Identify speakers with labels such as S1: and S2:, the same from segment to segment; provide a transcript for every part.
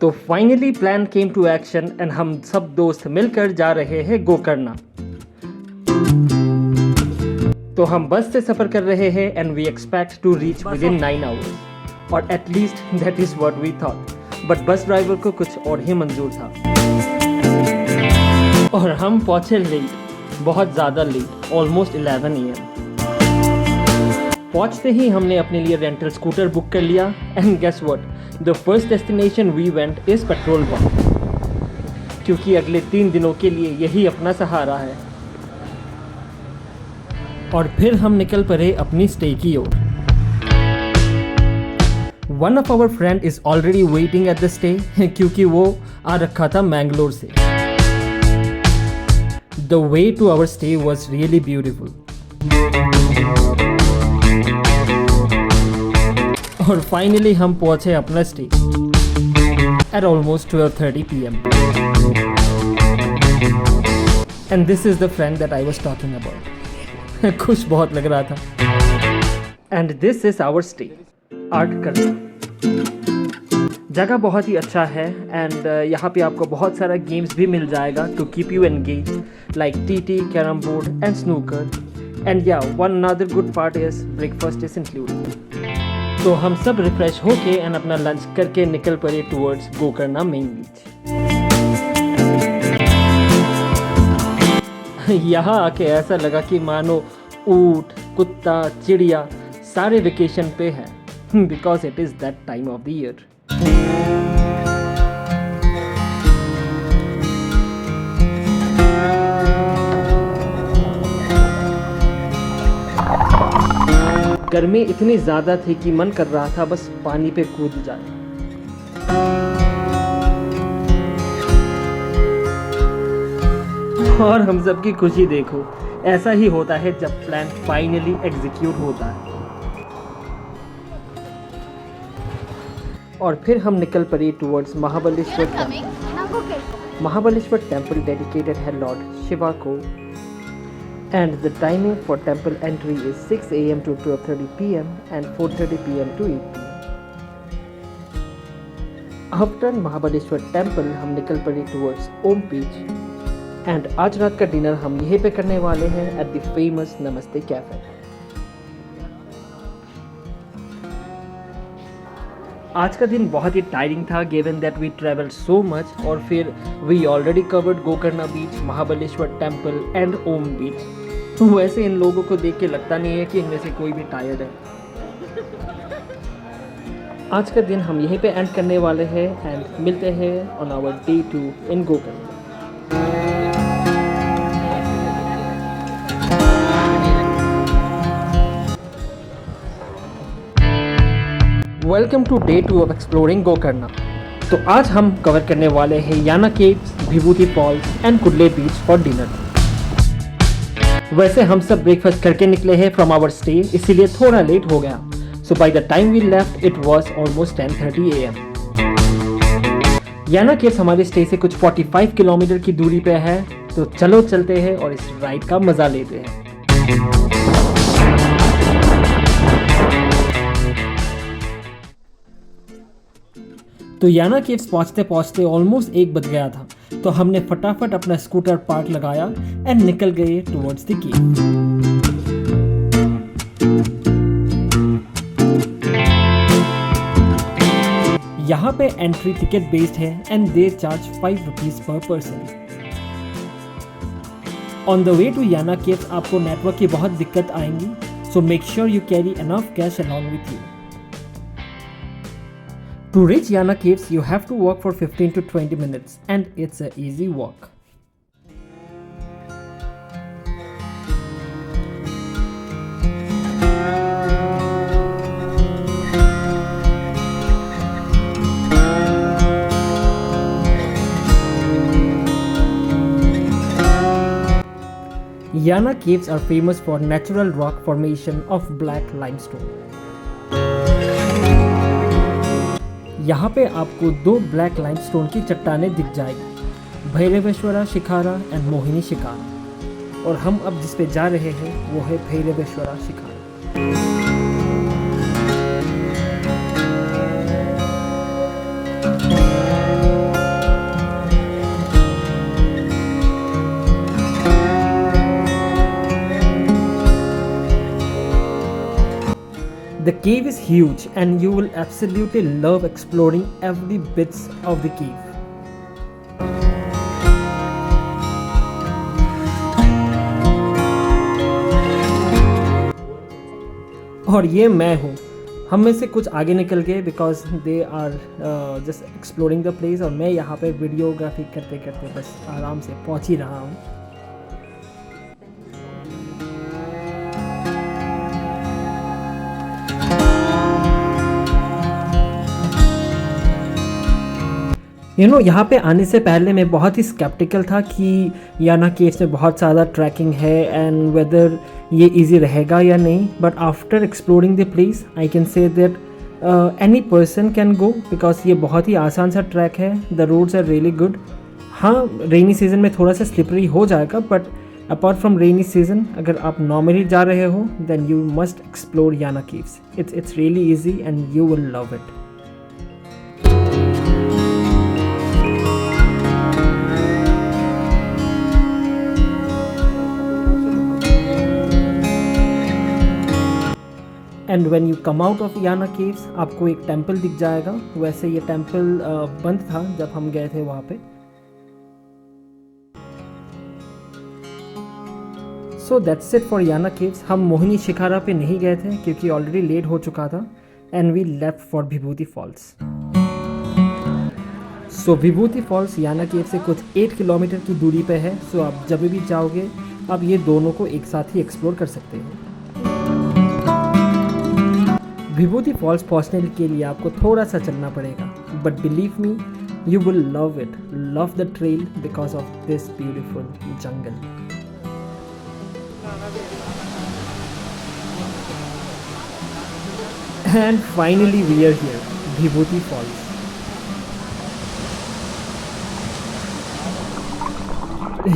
S1: तो finally plan came to action and हम सब दोस्त मिलकर जा रहे हैं गोकर्णा। तो हम बस से सफर कर रहे हैं and we expect to reach within 9 hours और at least that is what we thought, but bus driver को कुछ और ही मंजूर था और हम पहुंचे लेट, बहुत ज़्यादा लेट, ऑलमोस्ट 11 AM। पहुंचते ही हमने अपने लिए रेंटल स्कूटर बुक कर लिया and guess what, the first destination we went is petrol pump, क्योंकि अगले 3 दिनों के लिए यही अपना सहारा है। और फिर हम निकल पड़े अपनी स्टे की ओर। One of our friend is already waiting at the stay, क्योंकि वो आ रखा था मैंगलोर से। The way to our stay was really beautiful. और फाइनली हम पहुंचे अपना stay at almost 12:30 PM। And this is the friend that I was talking about. खुश बहुत लग रहा था। And this is our stay, आर्ट करना। जगह बहुत ही अच्छा है एंड यहाँ पे आपको बहुत सारा गेम्स भी मिल जाएगा to keep you engaged, like TT, carrom board and snooker. And या one another good part is breakfast is included. तो हम सब रिफ्रेश होके एंड अपना लंच करके निकल पड़े टूवर्ड्स गोकर्णा मेन बीच। यहाँ आके ऐसा लगा कि मानो ऊँट, कुत्ता, चिड़िया सारे वेकेशन पे हैं, because it is that time of the year. गर्मी इतनी ज़्यादा थी कि मन कर रहा था बस पानी पे कूद जाए। और हम सब की खुशी देखो, ऐसा ही होता है जब प्लान फाइनली एग्जीक्यूट होता है। और फिर हम निकल पड़े towards Mahabaleshwar temple. Mahabaleshwar temple dedicated है लॉर्ड शिवा को and the timing for temple entry is 6 AM to 12:30 PM and 4:30 PM to 8 PM. After Mahabaleshwar temple हम निकल पड़े टुवर्ड्स ओम बीच एंड आज रात का डिनर हम यहीं पे करने वाले हैं at the famous Namaste cafe. आज का दिन बहुत ही टायरिंग था given that we travelled so much, और फिर we already covered Gokarna beach, Mahabaleshwar temple and Om beach. वैसे इन लोगों को देख के लगता नहीं है कि इनमें से कोई भी टायर्ड है। आज का दिन हम यहीं पे एंड करने वाले हैं एंड मिलते हैं on our day 2 in Gokarna. Welcome to day 2 of exploring Gokarna. तो आज हम कवर करने वाले हैं Yana caves, Vibhuti falls and Kudle beach for dinner. वैसे हम सब ब्रेकफास्ट करके निकले हैं फ्रॉम आवर स्टे, इसीलिए थोड़ा लेट हो गया। So by the time we left it was almost 10:30 AM। Yana caves हमारे स्टे से कुछ 45 किलोमीटर की दूरी पे है, तो चलो चलते हैं और इस राइड का मजा लेते हैं। तो याना केव्स पहुंचते पहुंचते ऑलमोस्ट 1 बज गया था, तो हमने फटाफट अपना स्कूटर पार्क लगाया एंड निकल गए टुवर्ड्स द केव। यहाँ पे एंट्री टिकट बेस्ड है and they charge 5 rupees per person. On the way to Yana caves आपको नेटवर्क की बहुत दिक्कत आएंगी, so make sure you carry enough cash along with you. To reach Yana Caves, you have to walk for 15 to 20 minutes and it's an easy walk. Yana Caves are famous for natural rock formation of black limestone. यहाँ पे आपको 2 black limestone की चट्टानें दिख जाएगी, भैरवेश्वरा शिखारा and Mohini शिखारा। और हम अब जिस पे जा रहे हैं वो है भैरवेश्वरा शिखारा। The cave is huge and you will absolutely love exploring every bits of the cave. और ये मैं हूँ, हम में से कुछ आगे निकल गए because they are just exploring the place, और मैं यहाँ पे वीडियोग्राफी करते करते बस आराम से पहुँच ही रहा हूँ। यहाँ पे आने से पहले मैं बहुत ही स्केप्टिकल था कि याना केव्स में बहुत ज़्यादा ट्रैकिंग है एंड वेदर ये इजी रहेगा या नहीं, but after exploring the place I can say that any person can go because ये बहुत ही आसान सा ट्रैक है। The roads are really good. हाँ, रेनी सीजन में थोड़ा सा स्लिपरी हो जाएगा, but apart from rainy season अगर आप नॉर्मली जा रहे हो then you must explore Yana caves. It's really easy and you will love it. And when you come out of Yana caves आपको एक टेम्पल दिख जाएगा। वैसे ये टेम्पल बंद था जब हम गए थे वहाँ पे। So that's it for Yana caves. हम मोहिनी शिकारा पे नहीं गए थे क्योंकि ऑलरेडी लेट हो चुका था and we left for Vibhuti falls. So Vibhuti falls Yana cave से कुछ 8 किलोमीटर की दूरी पे है। सो आप जब भी जाओगे आप ये दोनों को एक साथ ही एक्सप्लोर कर सकते हो। विभूति फॉल्स पहुंचने के लिए आपको थोड़ा सा चलना पड़ेगा, but believe me you will love it, love the trail because of this beautiful jungle. And finally we are here, Vibhuti falls.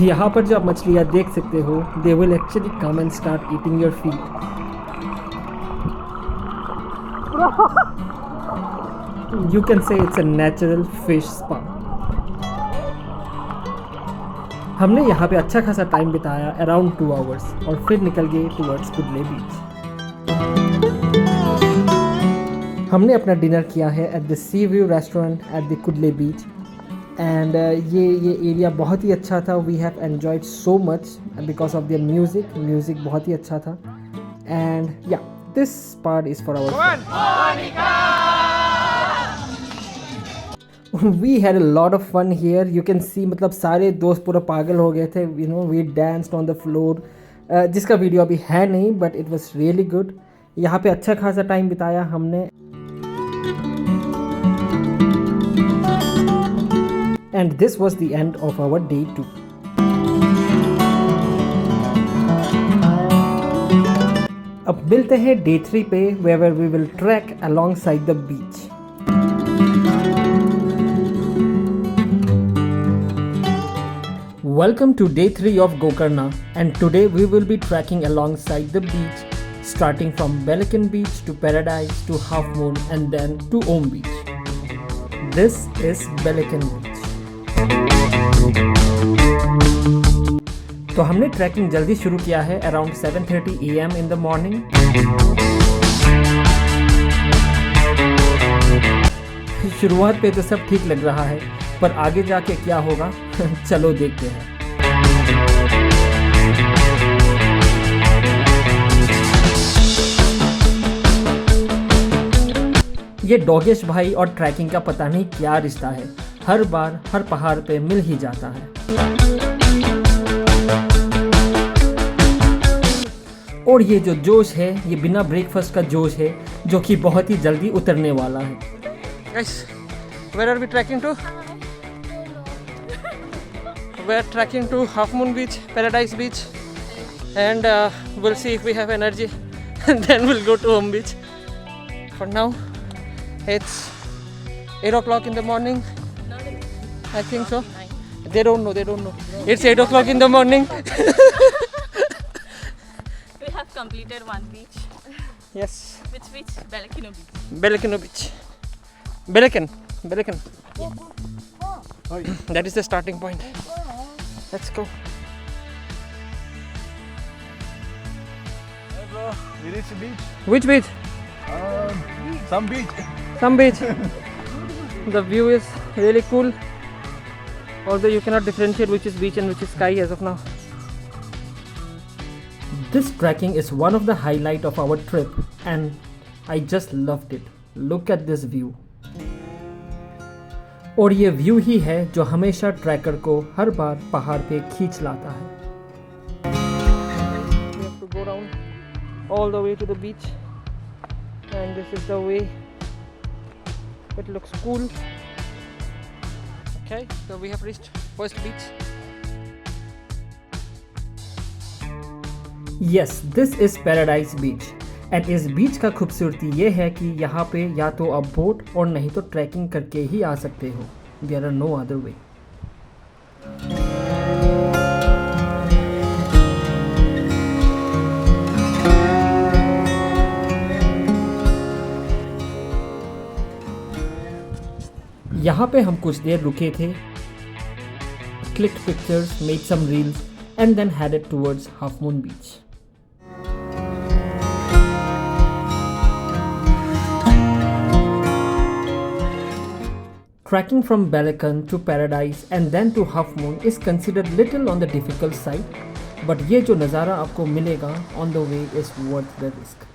S1: यहाँ पर जो आप मछलियाँ देख सकते हो they will actually come and start eating your feet. You can say it's a natural fish spa. हमने यहाँ पे अच्छा खासा टाइम बिताया, अराउंड 2 आवर्स, और फिर निकल गए टुवर्ड्स कुडले बीच। हमने अपना डिनर किया है at the sea view restaurant at the Kudle beach and ये एरिया बहुत ही अच्छा था। We have enjoyed so much because of their music बहुत ही अच्छा था। एंड या this part is for our we had a lot of fun here. You can see मतलब सारे दोस्त पूरा पागल हो गए थे। We danced on the floor, जिसका वीडियो अभी है नहीं, but it was really good. यहाँ पे अच्छा खासा टाइम बिताया हमने। And this was the end of our day 2. अब मिलते हैं डे 3 पे where we will trek alongside the beach. Welcome to day 3 of Gokarna, and today we will be trekking alongside the beach, starting from Belican Beach to Paradise to Half Moon and then to Om Beach. This is Belican Beach. तो हमने trekking जल्दी शुरू किया है around 7:30 AM in the morning. शुरुआत पे तो सब ठीक लग रहा है, पर आगे जाके क्या होगा चलो देखते हैं। ये डोगेश भाई और ट्रैकिंग का पता नहीं क्या रिश्ता है, हर बार हर पहाड़ पे मिल ही जाता है। और ये जो जोश है ये बिना ब्रेकफास्ट का जोश है जो कि बहुत ही जल्दी उतरने वाला है। Guys, where are we trekking to? We are trekking to Half Moon Beach, Paradise Beach, and we'll see if we have energy, and then we'll go to Om Beach. For now, it's 8 o'clock in the morning. I think so. They don't know. It's 8 o'clock in the morning.
S2: We have completed one beach.
S1: Yes.
S2: Which beach? Belekino Beach.
S1: Belekino Beach. Belican. That is the starting point. Let's go.
S3: Hey bro, we reached the beach.
S1: Which beach?
S3: Some beach.
S1: Some beach. The view is really cool. Although you cannot differentiate which is beach and which is sky as of now. This trekking is one of the highlight of our trip and I just loved it. Look at this view. और ये view ही है जो हमेशा tracker को हर बार पहाड़ पे खींच लाता है. We have to go down all the way to the beach and this is the way it looks cool. Okay, so we have reached first beach. Yes, this is Paradise Beach. And इस बीच का खूबसूरती ये है कि यहाँ पे या तो आप बोट और नहीं तो ट्रैकिंग करके ही आ सकते हो. There are no other way. यहाँ पे हम कुछ देर रुके थे, clicked pictures, made some reels and then headed towards half moon beach. Trekking from Balakan to Paradise and then to Half Moon is considered little on the difficult side, but ये जो नज़ारा आपको मिलेगा on the way is worth the risk.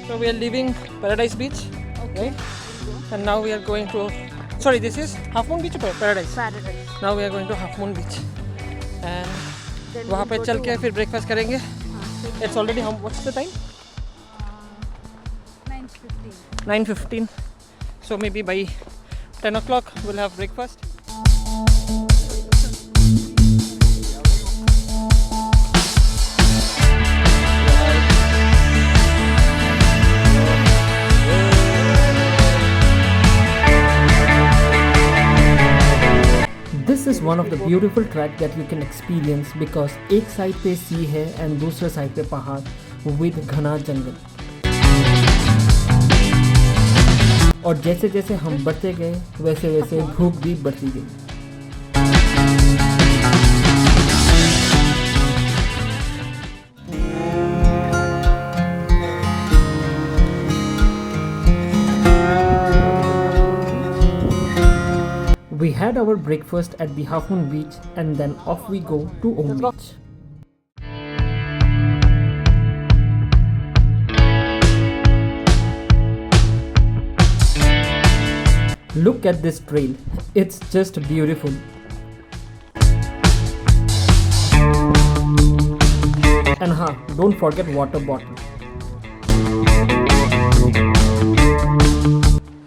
S1: So we are leaving Paradise Beach, okay. Right? And now we are going to, sorry, this is Half Moon Beach or Paradise?
S2: Paradise.
S1: Now we are going to Half Moon Beach and वहाँ पे चल के फिर breakfast करेंगे. It's already how? What's the time?
S2: 9:15.
S1: 9:15. So maybe by 10 o'clock we'll have breakfast. This is one of the beautiful track that you can experience because एक side पे सी है and दूसरे साइड पे पहाड़ विद घना जंगल. और जैसे जैसे हम बढ़ते गए वैसे वैसे भूख भी बढ़ती गई. We had our breakfast at the Half Moon Beach and then off we go to Om Beach. Look at this trail, it's just beautiful. And don't forget water bottle.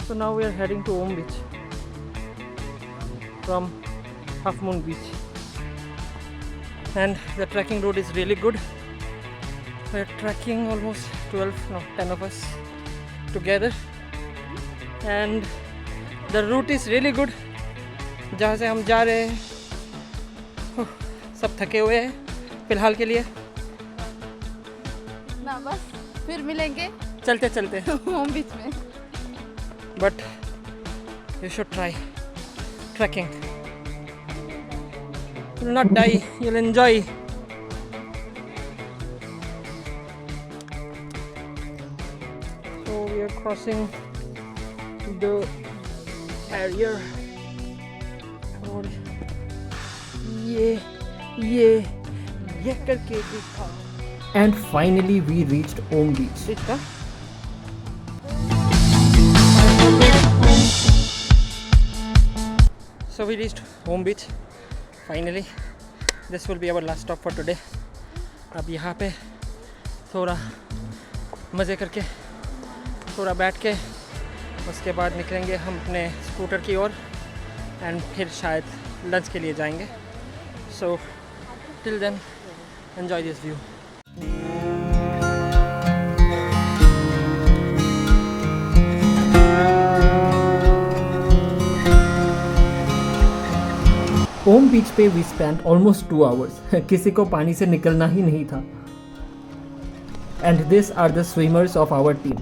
S1: So now we are heading to Om Beach from Half Moon Beach and the trekking route is really good. We are trekking almost 10 of us together and the route is really good. जहाँ से हम जा रहे हैं सब थके हुए हैं फिलहाल के लिए.
S2: ना बस फिर मिलेंगे
S1: चलते चलते
S2: होम बीच में.
S1: But you should try trekking. You'll not die, you'll enjoy. So we are crossing the area और ये करके दिखा. And finally we reached Om Beach. दिखा? So we reached Om Beach finally. This will be our last stop for today. अब यहाँ पे थोड़ा मज़े करके थोड़ा बैठ के उसके बाद निकलेंगे हम अपने स्कूटर की ओर एंड फिर शायद लंच के लिए जाएंगे. So till then enjoy this view. ओम बीच पे वी स्पेंड ऑलमोस्ट 2 hours. किसी को पानी से निकलना ही नहीं था. And this are the swimmers of our team.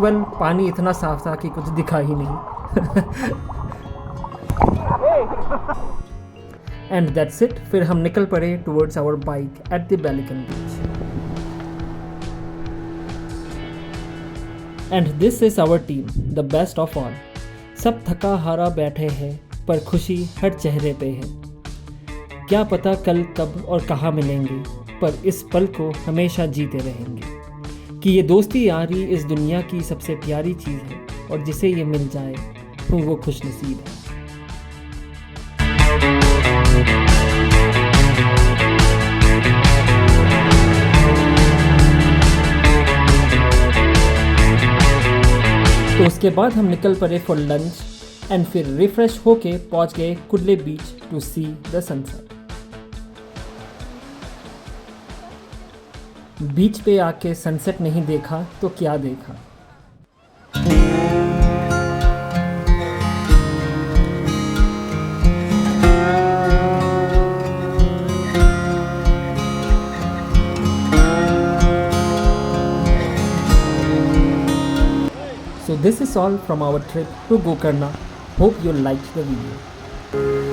S1: Well पानी इतना साफ था कि कुछ दिखा ही नहीं. And that's it. फिर हम निकल पड़े towards our bike at the बैलिकन beach. And this is our team, the best of all. सब थका हारा बैठे हैं पर खुशी हर चेहरे पे है। क्या पता कल कब और कहाँ मिलेंगे, पर इस पल को हमेशा जीते रहेंगे कि ये दोस्ती यारी इस दुनिया की सबसे प्यारी चीज़ है, और जिसे ये मिल जाए तो वो खुशनसीब है। तो उसके बाद हम निकल पड़े फॉर लंच एंड फिर रिफ्रेश होके पहुंच गए कुडले बीच टू सी द सनसेट। बीच पे आके सनसेट नहीं देखा तो क्या देखा। So this is all from our trip to Gokarna. Hope you liked the video.